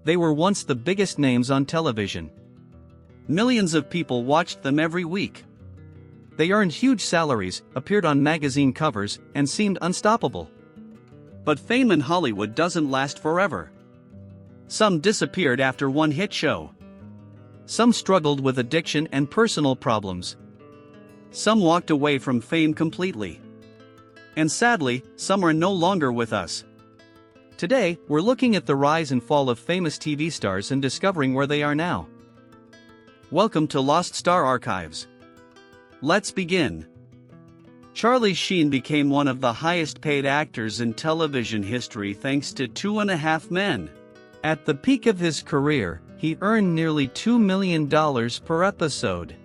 They were once the biggest names on television. Millions of people watched them every week. They earned huge salaries, appeared on magazine covers, and seemed unstoppable. But fame in Hollywood doesn't last forever. Some disappeared after one hit show. Some struggled with addiction and personal problems. Some walked away from fame completely. And sadly, some are no longer with us. Today, we're looking at the rise and fall of famous TV stars and discovering where they are now. Welcome to Lost Star Archives. Let's begin. Charlie Sheen became one of the highest-paid actors in television history thanks to 2.5 Men. At the peak of his career, he earned nearly $2 million per episode.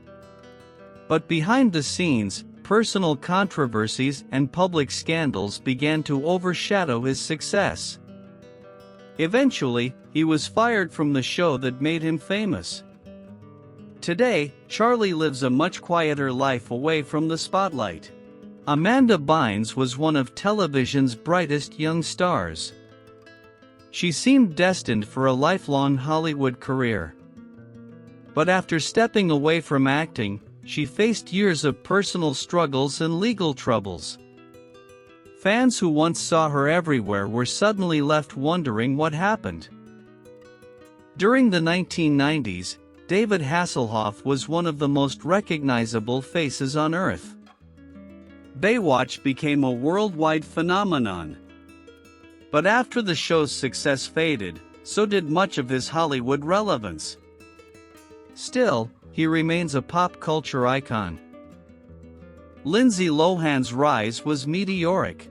But behind the scenes, personal controversies and public scandals began to overshadow his success. Eventually, he was fired from the show that made him famous. Today, Charlie lives a much quieter life away from the spotlight. Amanda Bynes was one of television's brightest young stars. She seemed destined for a lifelong Hollywood career. But after stepping away from acting, she faced years of personal struggles and legal troubles. Fans who once saw her everywhere were suddenly left wondering what happened. During the 1990s, David Hasselhoff was one of the most recognizable faces on Earth. Baywatch became a worldwide phenomenon. But after the show's success faded, so did much of his Hollywood relevance. Still, he remains a pop culture icon. Lindsay Lohan's rise was meteoric.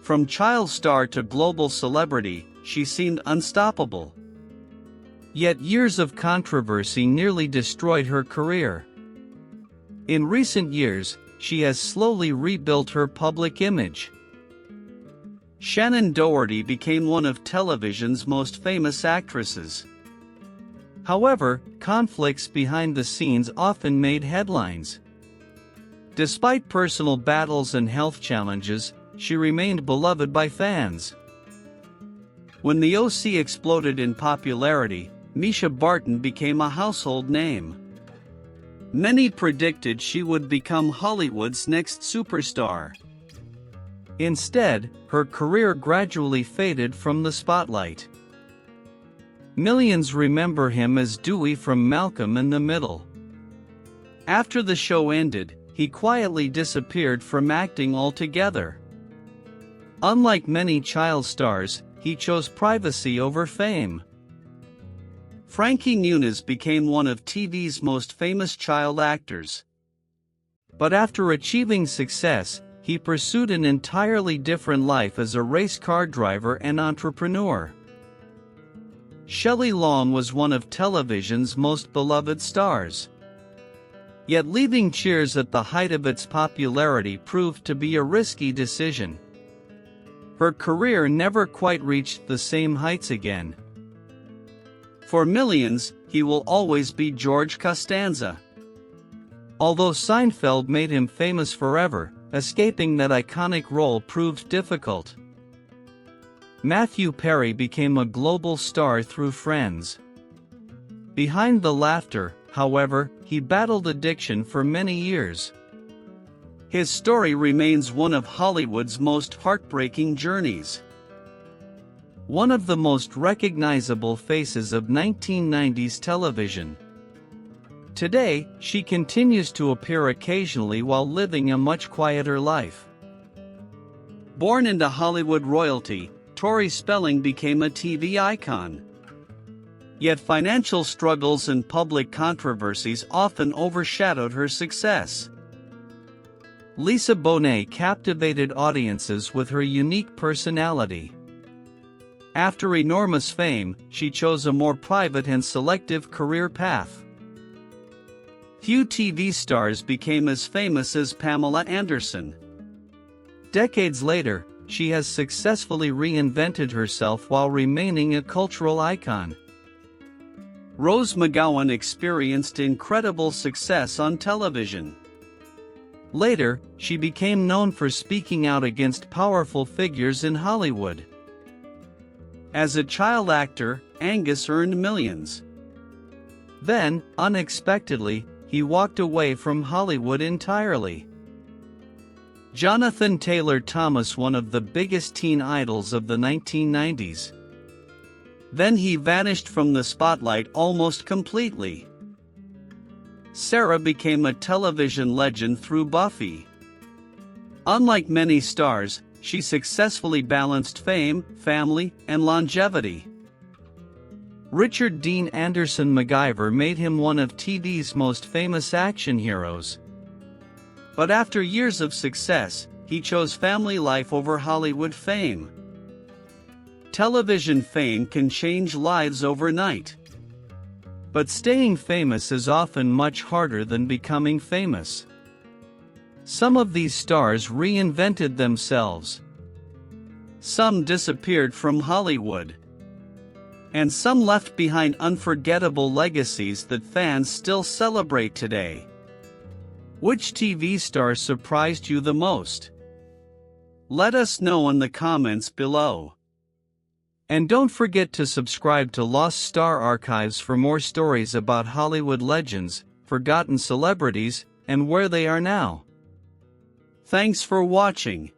From child star to global celebrity, she seemed unstoppable. Yet years of controversy nearly destroyed her career. In recent years, she has slowly rebuilt her public image. Shannen Doherty became one of television's most famous actresses. However, conflicts behind the scenes often made headlines. Despite personal battles and health challenges, she remained beloved by fans. When the OC exploded in popularity, Misha Barton became a household name. Many predicted she would become Hollywood's next superstar. Instead, her career gradually faded from the spotlight. Millions remember him as Dewey from Malcolm in the Middle. After the show ended, he quietly disappeared from acting altogether. Unlike many child stars, he chose privacy over fame. Frankie Muniz became one of TV's most famous child actors. But after achieving success, he pursued an entirely different life as a race car driver and entrepreneur. Shelley Long was one of television's most beloved stars. Yet leaving Cheers at the height of its popularity proved to be a risky decision. Her career never quite reached the same heights again. For millions, he will always be George Costanza. Although Seinfeld made him famous forever, escaping that iconic role proved difficult. Matthew Perry became a global star through Friends. Behind the laughter, however, he battled addiction for many years. His story remains one of Hollywood's most heartbreaking journeys. One of the most recognizable faces of 1990s television. Today, she continues to appear occasionally while living a much quieter life. Born into Hollywood royalty, Tori Spelling became a TV icon. Yet financial struggles and public controversies often overshadowed her success. Lisa Bonet captivated audiences with her unique personality. After enormous fame, she chose a more private and selective career path. Few TV stars became as famous as Pamela Anderson. Decades later, she has successfully reinvented herself while remaining a cultural icon. Rose McGowan experienced incredible success on television. Later, she became known for speaking out against powerful figures in Hollywood. As a child actor, Angus earned millions. Then, unexpectedly, he walked away from Hollywood entirely. Jonathan Taylor Thomas, one of the biggest teen idols of the 1990s. Then he vanished from the spotlight almost completely. Sarah became a television legend through Buffy. Unlike many stars, she successfully balanced fame, family, and longevity. Richard Dean Anderson MacGyver made him one of TV's most famous action heroes. But after years of success, he chose family life over Hollywood fame. Television fame can change lives overnight. But staying famous is often much harder than becoming famous. Some of these stars reinvented themselves. Some disappeared from Hollywood. And some left behind unforgettable legacies that fans still celebrate today. Which TV star surprised you the most? Let us know in the comments below. And don't forget to subscribe to Lost Star Archives for more stories about Hollywood legends, forgotten celebrities, and where they are now. Thanks for watching.